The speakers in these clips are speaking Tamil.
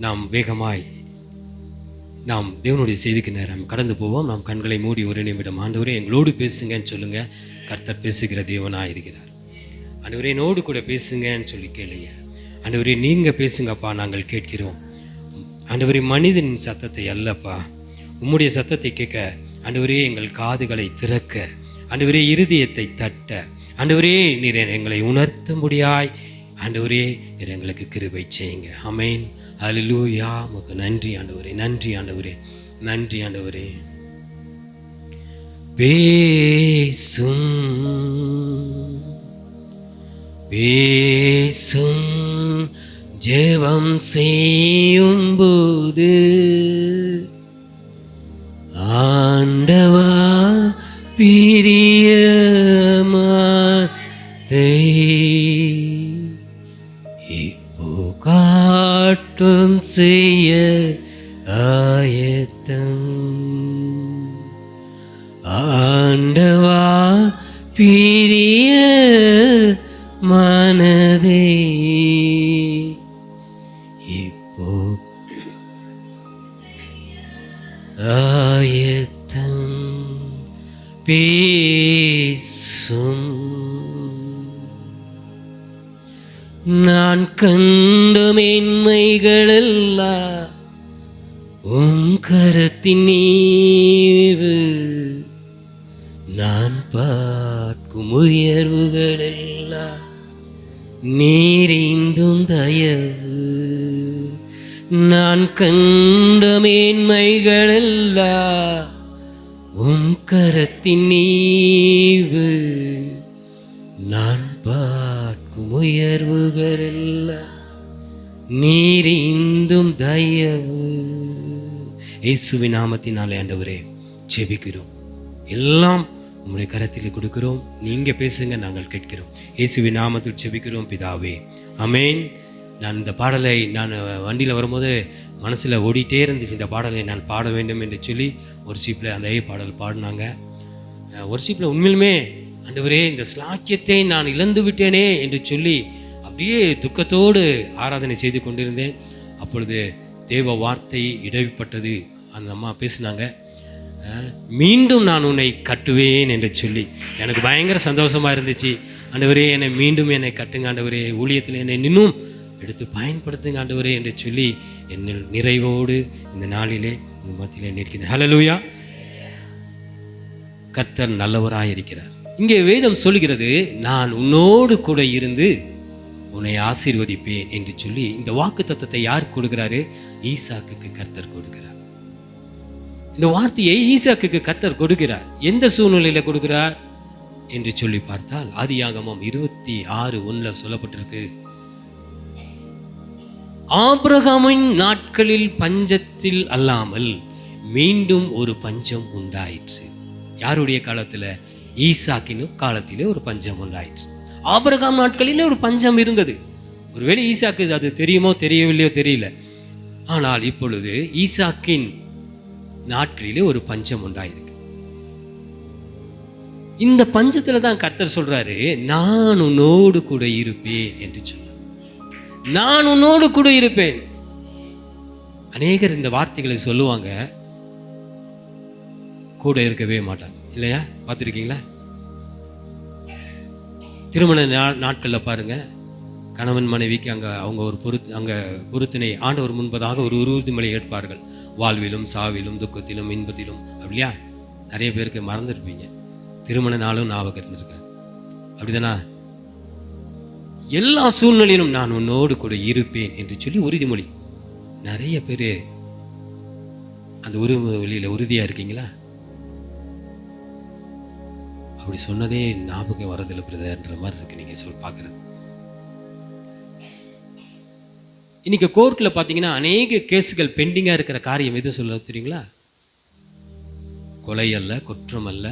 நாம் வேகமாய் நாம் தேவனுடைய செய்திக்கு நேரம் கடந்து போவோம். நாம் கண்களை மூடி ஒரு நிமிடம் ஆண்டவரே எங்களோடு பேசுங்கன்னு சொல்லுங்க. கர்த்தர் பேசுகிற தேவனாக இருக்கிறார். ஆண்டவரே என்னோடு கூட பேசுங்கன்னு சொல்லி கேளுங்க. ஆண்டவரே நீங்கள் பேசுங்கப்பா, நாங்கள் கேட்கிறோம். ஆண்டவரே மனிதனின் சத்தத்தை அல்லப்பா, உம்முடைய சத்தத்தை கேட்க ஆண்டவரே எங்கள் காதுகளை திறக்க, ஆண்டவரே இருதயத்தை தட்ட, ஆண்டவரே நீர் எங்களை உணர்த்தும்படியாய் ஆண்டவரே நீர் எங்களுக்கு கிருபை செய்யுங்க. ஆமென். அல்லேலூயா. உமக்கு நன்றி ஆண்டவரே, நன்றி ஆண்டவரே, நன்றி ஆண்டவரே. பேசும் பேசும் ஜெபம் செய்யும் போது ஆண்டவா பிரியமாதை இப்போ காட்டும் செய்ய ஆயத்தம். ஆண்டவா பிரிய மனதை இப்போ ஆயத்தம். பேசும் நான் கண்ட மேன்மைகளெல்லாம் உம் கரத்தின் நீவு, நான் பார்க்கும் உயர்வுகளெல்லாம் நீரிந்தும் தயவு. நான் கண்ட மேன்மைகளெல்லாம் உம் கரத்தின் நீவு, நான் பார்க்கும் உயர்வுகளெல்லாம் நீரிந்தும் தயவு. இயேசுவின் நாமத்தினாலே ஆண்டவரே ஜெபிக்கிறோம். எல்லாம் உங்களுடைய கரத்தில் கொடுக்கிறோம். நீங்கள் பேசுங்க, நாங்கள் கேட்கிறோம். இயேசுவின் நாமத்தில் ஜெபிக்கிறோம் பிதாவே, ஆமென். நான் இந்த பாடலை நான் வண்டியில் வரும்போது மனசில் ஓடிட்டே இருந்துச்சு. இந்த பாடலை நான் பாட வேண்டும் என்று சொல்லி ஒர்ஷிப்பில் அந்த பாடல் பாடினாங்க. ஒர்ஷிப்பில் உண்மையிலுமே ஆண்டவரே இந்த ஸ்லாக்கியத்தை நான் இழந்து விட்டேனே என்று சொல்லி அப்படியே துக்கத்தோடு ஆராதனை செய்து கொண்டிருந்தேன். அப்பொழுது தேவ வார்த்தை இடைப்பட்டது. அந்த அம்மா பேசினாங்க, மீண்டும் நான் உன்னை கட்டுவேன் என்று சொல்லி. எனக்கு பயங்கர சந்தோஷமாக இருந்துச்சு. ஆண்டவரே என்னை மீண்டும் என்னை கட்டுங்க ஆண்டவரே, ஊழியத்தில் என்னை இன்னும் எடுத்து பயன்படுத்துங்க ஆண்டவரே என்று சொல்லி என்னில் நிறைவோடு இந்த நாளிலே உங்கள் மத்தியிலே நிற்கிறேன். ஹல்லேலூயா. கர்த்தர் நல்லவராக இருக்கிறார். இங்கே வேதம் சொல்கிறது, நான் உன்னோடு கூட இருந்து உன்னை ஆசீர்வதிப்பேன் என்று சொல்லி. இந்த வாக்கு தத்தத்தை யார் கொடுக்கிறாரு? ஈசாக்குக்கு கர்த்தர் கொடுக்கிறார். இந்த வார்த்தையை ஈசாக்குக்கு கர்த்தர் கொடுக்கிறார். எந்த சூழ்நிலையில் கொடுக்கிறார் என்று சொல்லி பார்த்தால் ஆதியாகமம் 26:1 சொல்லப்பட்டிருக்கு, ஆபிரகாமின் நாட்களில் பஞ்சத்தில் அல்லாமல் மீண்டும் ஒரு பஞ்சம் உண்டாயிற்று. யாருடைய காலத்தில்? ஈசாக்கின் காலத்திலே ஒரு பஞ்சம் உண்டாயிற்று. ஆபிரகாம் நாட்களிலே ஒரு பஞ்சம் இருந்தது. ஒருவேளை ஈசாக்கு அது தெரியுமோ தெரியவில்லையோ தெரியல. ஆனால் இப்பொழுது ஈசாக்கின் நாட்களிலே ஒரு பஞ்சம் உண்டாயிருக்கு. இந்த பஞ்சத்துல தான் கர்த்தர் சொல்றாரு, நான் உன்னோடு கூட இருப்பேன் என்று சொன்னார். நான் உன்னோடு கூட இருப்பேன். அநேகர் இந்த வார்த்தைகளை சொல்லுவாங்க, கூட இருக்கவே மாட்டாங்க இல்லையா? பார்த்துருக்கீங்களா? திருமண நாட்களில் பாருங்க, கணவன் மனைவிக்கு அவங்க ஒரு பொருத்தினை ஆண்டவர் முன்பதாக ஒரு உறுதிமொழி ஏற்பார்கள். வாழ்விலும் சாவிலும் துக்கத்திலும் இன்பத்திலும். அப்படியா? நிறைய பேருக்கு மறந்துருப்பீங்க. திருமண நாளும் ஞாபகம் இருந்திருக்காது. அப்படிதானா? எல்லா சூழ்நிலையிலும் நான் உன்னோடு கூட இருப்பேன் என்று சொல்லி உறுதிமொழி. நிறைய பேர் அந்த உறுதிமொழியில் உறுதியாக இருக்கீங்களா? அப்படி சொன்னதே ஞாபகம் வரதில்லை பிரதர்ன்ற மாதிரி இருக்கு நீங்கள் பார்க்குறது. இன்னைக்கு கோர்ட்டில் பார்த்தீங்கன்னா அநேக கேஸுகள் பெண்டிங்காக இருக்கிற காரியம் எது சொல்ல தெரியுங்களா? கொலை அல்ல, குற்றம் அல்ல,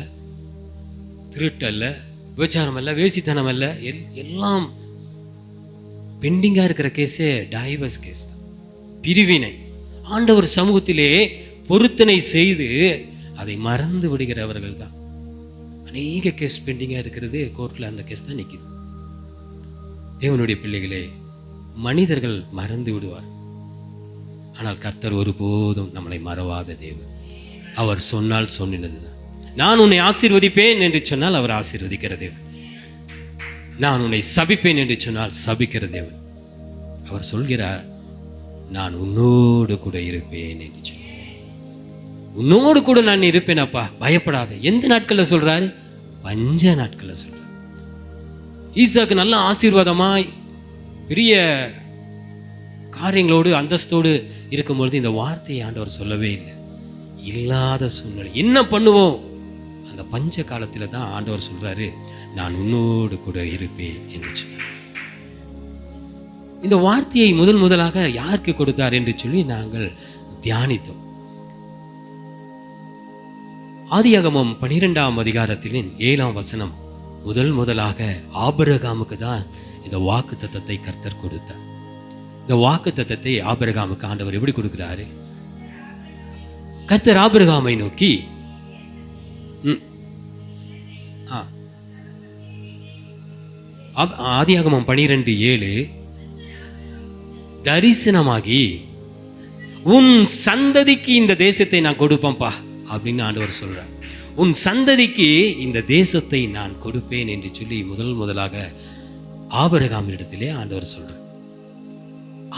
திருட்டு அல்ல, விபச்சாரம் அல்ல, வேசித்தனம் அல்ல, எல்லாம் பெண்டிங்காக இருக்கிற கேஸே டைவர்ஸ் கேஸ் தான். பிரிவினை. ஆண்டவர் சமூகத்திலே பொருத்தனை செய்து அதை மறந்து விடுகிறவர்கள் தான். அநேக கேஸ் பெண்டிங்காக இருக்கிறது கோர்ட்டில். அந்த கேஸ் தான் நிற்கிது. தேவனுடைய பிள்ளைகளே, மனிதர்கள் மறந்து விடுவார். ஆனால் கர்த்தர் ஒருபோதும் நம்மளை மறவாத தேவன். அவர் சொன்னால் சொன்னினதுதான். நான் உன்னை ஆசீர்வதிப்பேன் என்று சொன்னால் அவர் ஆசீர்வதிக்கிற தேவன். நான் உன்னை சபிப்பேன் என்று சொன்னால் சபிக்கிற தேவன். அவர் சொல்கிறார், நான் உன்னோடு கூட இருப்பேன் என்று சொன்னார். உன்னோடு கூட நான் இருப்பேன் அப்பா, பயப்படாத. எந்த நாட்கள்ல சொல்றாரு? பஞ்ச நாட்கள்ல சொல்றாரு. ஈசாக்கு நல்ல ஆசீர்வாதமாய் பெரிய காரியங்களோடு அந்தஸ்தோடு இருக்கும்பொழுது இந்த வார்த்தையை ஆண்டவர் சொல்லவே இல்லை. இல்லாத சூழ்நிலை என்ன பண்ணுவோம்? அந்த பஞ்ச காலத்துல தான் ஆண்டவர் சொல்றாரு, நான் உன்னோடு கூட இருப்பேன் என்று சொன்னார். இந்த வார்த்தையை முதலாக யாருக்கு கொடுத்தார் என்று சொல்லி நாங்கள் தியானித்தோம். ஆதியாகமம் 12ஆம் அதிகாரத்தின் 7ஆம் வசனம் முதலாக ஆபிரகாமுக்கு தான் இந்த வாக்கு தத்தத்தை கர்த்தர் கொடுத்தார். இந்த வாக்கு தத்தத்தை ஆபிரகாமுக்கு ஆண்டவர் எப்படி கொடுக்கிறாரு? கர்த்தர் ஆபிரகாமை நோக்கி ஆதியாகமம் 12:7 தரிசனமாகி உன் சந்ததிக்கு இந்த தேசத்தை நான் கொடுப்பேன்பா அப்படின்னு ஆண்டவர் சொல்றார். உன் சந்ததிக்கு இந்த தேசத்தை நான் கொடுப்பேன் என்று சொல்லி முதலாக ஆபிரகாமிடத்திலே ஆண்டவர் சொல்றார்.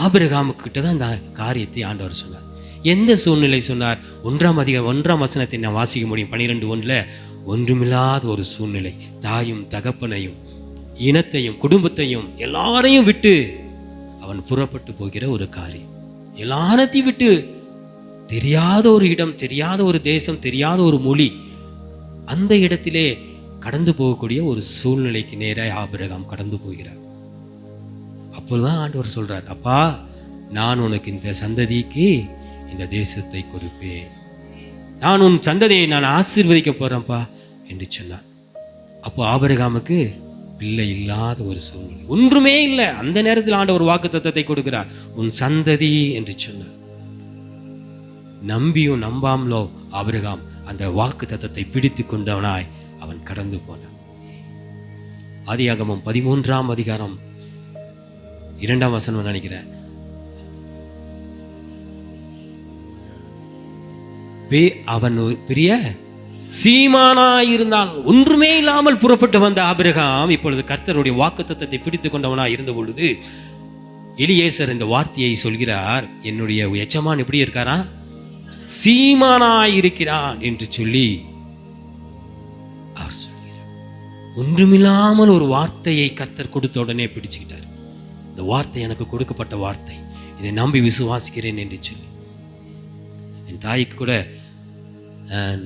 ஆபிரகாமுக்கிட்ட தான் இந்த காரியத்தை ஆண்டவர் சொன்னார். எந்த சூழ்நிலை சொன்னார்? 1ஆம் வசனத்தை நான் வாசிக்க முடியும். 12:1 ஒன்றுமில்லாத ஒரு சூழ்நிலை, தாயும் தகப்பனையும் இனத்தையும் குடும்பத்தையும் எல்லாரையும் விட்டு அவன் புறப்பட்டு போகிற ஒரு காரியம். எல்லாத்தையும் விட்டு தெரியாத ஒரு இடம், தெரியாத ஒரு தேசம், தெரியாத ஒரு மொழி, அந்த இடத்திலே கடந்து போகக்கூடிய ஒரு சூழ்நிலைக்கு நேராக ஆபிரகாம் கடந்து போகிறார். அப்பொழுதுதான் ஆண்டவர் சொல்றார், அப்பா நான் உனக்கு இந்த சந்ததிக்கு இந்த தேசத்தை கொடுப்பேன், நான் உன் சந்ததியை நான் ஆசீர்வதிக்க போறேன்ப்பா என்று சொன்னார். அப்போ ஆபிரகாமுக்கு பிள்ளை இல்லாத ஒரு சூழ்நிலை, ஒன்றுமே இல்லை. அந்த நேரத்தில் ஆண்டவர் வாக்கு தத்தத்தை கொடுக்கிறார், உன் சந்ததி என்று சொன்னார். நம்பியும் நம்பாமலோ ஆபிரகாம் அந்த வாக்கு தத்தத்தை பிடித்து கொண்டவனாய் அவன் கடந்து போனான். ஆதியாகமம் 13ஆம் அதிகாரம் 2ஆம் வசனம் நினைக்கிறேன். அவன் பெரிய சீமானாயிருந்தான். ஒன்றுமே இல்லாமல் புறப்பட்டு வந்த ஆபிரகாம் இப்பொழுது கர்த்தருடைய வாக்கு தத்தத்தை பிடித்து கொண்டவனாய் இருந்த பொழுது எலியேசர் இந்த வார்த்தையை சொல்கிறார், என்னுடைய எஜமான் எப்படி இருக்காரா? சீமானாயிருக்கிறான் என்று சொல்லி அவர் சொல்கிறார். ஒன்றுமில்லாமல் ஒரு வார்த்தையை கர்த்தர் கொடுத்த உடனே பிடிச்சுக்கிட்டார். இந்த வார்த்தை எனக்கு கொடுக்கப்பட்ட வார்த்தை, இதை நம்பி விசுவாசிக்கிறேன் என்று சொல்லி. என் தாய்க்கு கூட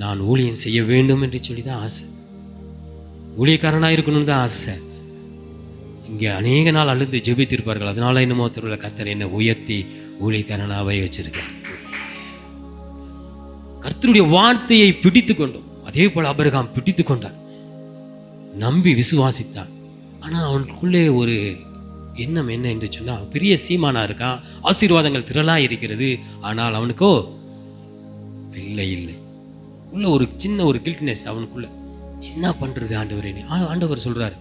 நான் ஊழியம் செய்ய வேண்டும் என்று சொல்லி தான் ஆசை, ஊழியக்காரனாக இருக்கணும்னு தான் ஆசை. இங்கே அநேக நாள் அழுது ஜெபித்திருப்பார்கள். அதனால என்னமோ திருவிழா கர்த்தர் என்னை உயர்த்தி ஊழியக்காரனாகவே வச்சிருக்கார். கர்த்தருடைய வார்த்தையை பிடித்து கொண்டோம். அதே போல ஆபிரகாம் பிடித்து கொண்டார், நம்பி விசுவாசித்தான். ஆனால் அவனுக்குள்ளே ஒரு எண்ணம் என்ன என்று சொன்னால், பெரிய சீமானா இருக்கான், ஆசீர்வாதங்கள் திரளாக இருக்கிறது, ஆனால் அவனுக்கோ பிள்ளை இல்லை. உள்ள ஒரு சின்ன ஒரு கில்ட்னஸ் அவனுக்குள்ள. என்ன பண்றது ஆண்டவரே? ஆண்டவர் சொல்றார்,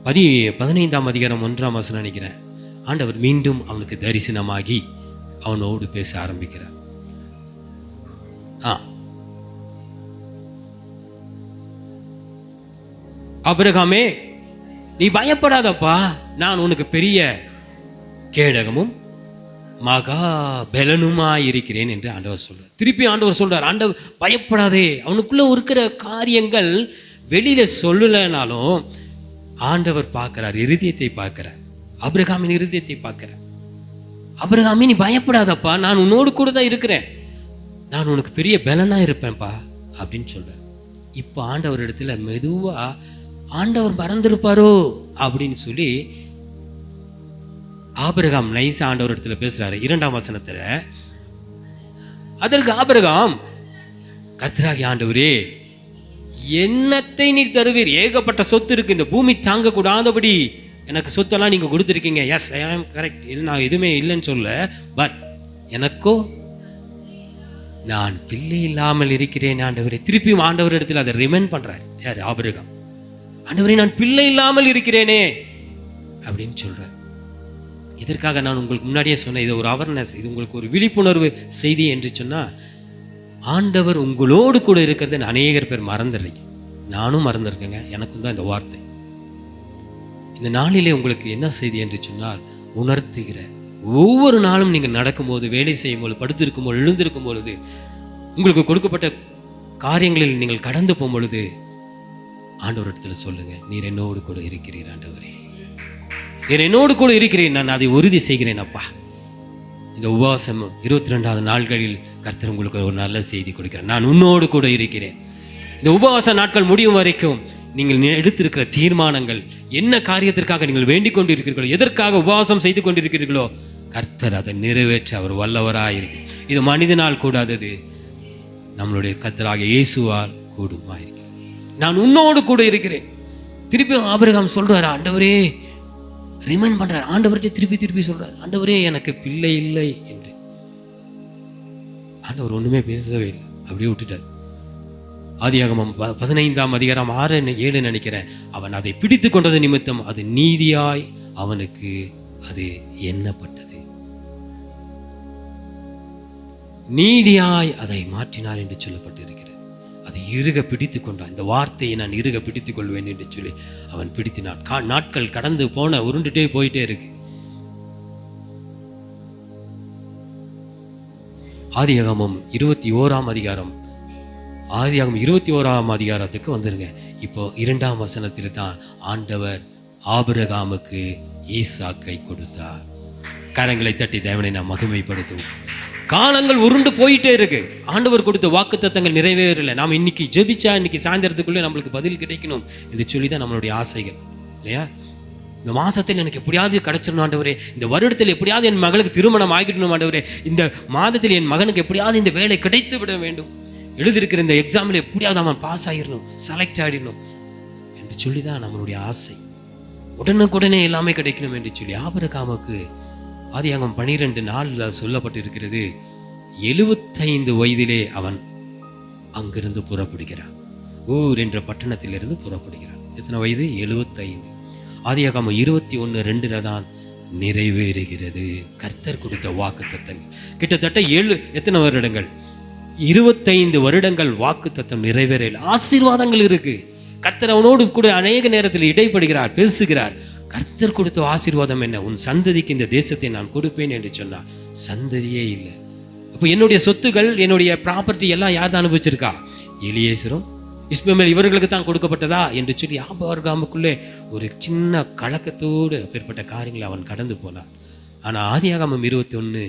15ஆம் அதிகாரம் 1ஆம் வசனம் நினைக்கிறேன். ஆண்டவர் மீண்டும் அவனுக்கு தரிசனமாகி அவனோடு பேச ஆரம்பிக்கிறார். ஆபிரகாமே, நீ பயப்படாதப்பா, நான் உனக்கு பெரிய கேடகமும் மகா பலனுமாய் இருக்கிறேன் என்று ஆண்டவர் சொல்றார். திருப்பி ஆண்டவர் சொல்றார், ஆண்டவர் பயப்படாதே. அவனுக்குள்ள இருக்கிற காரியங்கள் வெளியில சொல்லலைனாலும் ஆண்டவர் பார்க்கிறார், இருதயத்தை பார்க்கிறார், ஆபிரகாமின் இருதயத்தை பார்க்கிறார். ஆபிரகாமே, நீ பயப்படாதப்பா, நான் உன்னோடு கூட தான் இருக்கிறேன், நான் உனக்கு பெரிய பலனா இருப்பேன்ப்பா அப்படின்னு சொல்றார். இப்ப ஆண்டவர் இடத்துல மெதுவா ஆண்டவர் மறந்திருப்பாரோ அப்படின்னு சொல்லி ஆபிரகாம் நைசா ஆண்டவர் இடத்துல பேசுறாரு. 2ஆம் வசனத்துல அதற்கு ஆபிரகாம், கர்த்தராகிய ஆண்டவரே, என்னத்தை நீர் தருவீர்? ஏகப்பட்ட சொத்து இருக்கு, இந்த பூமி தாங்க கூடாதபடி எனக்கு சொத்தெல்லாம் நீங்க கொடுத்துருக்கீங்க. எஸ், ஐ ஆம் கரெக்ட், நான் எதுவுமே இல்லைன்னு சொல்ல. பட் எனக்கோ நான் பிள்ளை இல்லாமல் இருக்கிறேன் ஆண்டவரே. திருப்பியும் ஆண்டவர் இடத்துல அதை ரிமைண்ட் பண்றாரு. யார்? ஆபிரகாம். ஆண்டவரே, நான் பிள்ளை இல்லாமல் இருக்கிறேனே அப்படின்னு சொல்றார். இதற்காக நான் உங்களுக்கு முன்னாடியே சொன்னேன், இது ஒரு அவேர்னஸ், இது உங்களுக்கு ஒரு விழிப்புணர்வு செய்தி என்று சொன்னால், ஆண்டவர் உங்களோடு கூட இருக்கிறத அநேகர் பேர் மறந்துடுறீங்க. நானும் மறந்துருக்கேங்க, எனக்கும் தான் இந்த வார்த்தை. இந்த நாளிலே உங்களுக்கு என்ன செய்தி என்று சொன்னால், உணர்த்துகிற ஒவ்வொரு நாளும் நீங்கள் நடக்கும்போது, வேலை செய்யும் போது, படுத்திருக்கும் போது, எழுந்திருக்கும் பொழுது, உங்களுக்கு கொடுக்கப்பட்ட காரியங்களில் நீங்கள் கடந்து போகும் பொழுது ஆண்டவரிடத்தில் சொல்லுங்க, நீர் என்னோடு கூட இருக்கிறீர் ஆண்டவரே, நீர் என்னோடு கூட இருக்கிறேன், நான் அதை உறுதி செய்கிறேன் அப்பா. இந்த உபவாசம் 22வது நாட்களில் கர்த்தர் உங்களுக்கு ஒரு நல்ல செய்தி கொடுக்கிறேன், நான் உன்னோடு கூட இருக்கிறேன். இந்த உபவாச நாட்கள் முடியும் வரைக்கும் நீங்கள் எடுத்திருக்கிற தீர்மானங்கள், என்ன காரியத்திற்காக நீங்கள் வேண்டிக் கொண்டிருக்கிறீர்களோ, எதற்காக உபவாசம் செய்து கொண்டிருக்கிறீர்களோ, கர்த்தர் அதை நிறைவேற்ற அவர் வல்லவராக இருக்கிறார். இது மனிதனால் கூடாதது, நம்மளுடைய கர்த்தராகிய இயேசுவால் கூடுமா இருக்கிறது. நான் உன்னோடு கூட இருக்கிறேன். திருப்பி ஆபிரகாம் சொல்றாரு, ஆண்டவரே ரிமைண்ட் பண்றாரு, ஆண்டவர்கிட்ட திருப்பி சொல்றாரு, ஆண்டவரே எனக்கு பிள்ளை இல்லை என்று. ஆண்டவர் ஒண்ணுமே பேசவே இல்லை, அப்படியே விட்டுட்டார். ஆதியாகமம் 15ஆம் அதிகாரம் 6-7 நினைக்கிறேன், அவன் அதை பிடித்து கொண்டது நிமித்தம் அது நீதியாய் அவனுக்கு அது எண்ணப்பட்டது. நீதியாய் அதை மாற்றினார் என்று சொல்லப்பட்டிருக்கிறது. அதை இறுக பிடித்து கொண்டான். இந்த வார்த்தையை நான் இறுக பிடித்துக் கொள்வேன் என்று சொல்லி அவன் பிடித்தினான். நாட்கள் கடந்து போன உருண்டுட்டே போயிட்டே இருக்கு. ஆதியாகமம் 21ஆம் அதிகாரம், ஆதியாகமம் 21ஆம் அதிகாரத்துக்கு வந்துருங்க. இப்போ 2ஆம் வசனத்தில் தான் ஆண்டவர் ஆபிரகாமுக்கு ஈசாக்கை கொடுத்தார். கரங்களை தட்டி தேவனை நாம் மகிமைப்படுத்துவோம். காலங்கள் உருண்டு போயிட்டே இருக்கு. ஆண்டவர் கொடுத்த வாக்குத்தத்தங்கள் நிறைவேறலை. நாம் இன்னைக்கு ஜெபிச்சா இன்னைக்கு சாயந்தரத்துக்குள்ளே நம்மளுக்கு பதில் கிடைக்கணும் என்று சொல்லி தான் நம்மளுடைய ஆசைகள் இல்லையா? இந்த மாதத்தில் எனக்கு எப்படியாவது கிடைச்சிடணும் ஆண்டவரே, இந்த வருடத்தில் எப்படியாவது என் மகளுக்கு திருமணம் ஆகிடணும் ஆண்டவரே, இந்த மாதத்தில் என் மகனுக்கு எப்படியாவது இந்த வேலை கிடைத்து விட வேண்டும், எழுதியிருக்கிற இந்த எக்ஸாமில் எப்படியாவது அவன் பாஸ் ஆகிடணும், செலக்ட் ஆகிடணும் என்று சொல்லி தான் நம்மளுடைய ஆசை. உடனுக்குடனே எல்லாமே கிடைக்கணும் என்று சொல்லி ஆபிரகாமுக்கு ஆதியாகமம் 12:4 சொல்லப்பட்டிருக்கிறது, 75 வயதிலே அவன் அங்கிருந்து புறப்படுகிறான். ஊர் என்ற பட்டணத்திலிருந்து புறப்படுகிறான். எத்தனை வயது? 75. ஆதியாகமம் 21:2 தான் நிறைவேறுகிறது. கர்த்தர் கொடுத்த வாக்குத்தத்தங்கள் கிட்டத்தட்ட 7 எத்தனை வருடங்கள்? 25 வருடங்கள் வாக்குத்தத்தம் நிறைவேறல. ஆசீர்வாதங்கள் இருக்கு. கர்த்தர் அவனோடு கூட அநேக நேரத்தில் இடைப்படுகிறார், பேசுகிறார். கர்த்தர் கொடுத்த ஆசீர்வாதம் என்ன? உன் சந்ததிக்கு இந்த தேசத்தை நான் கொடுப்பேன் என்று சொன்னார். சந்ததியே இல்லை. அப்போ என்னுடைய சொத்துகள், என்னுடைய ப்ராப்பர்ட்டி எல்லாம் யார் தான் அனுபவிச்சிருக்கா? எலியேசரும் இஸ்மவேல் இவர்களுக்கு தான் கொடுக்கப்பட்டதா என்று சொல்லி ஆபிரகாமுக்குள்ளே ஒரு சின்ன கலக்கத்தோடு அப்பேற்பட்ட காரியங்களை அவன் கடந்து போனான். ஆனால் ஆதியாகமம் 21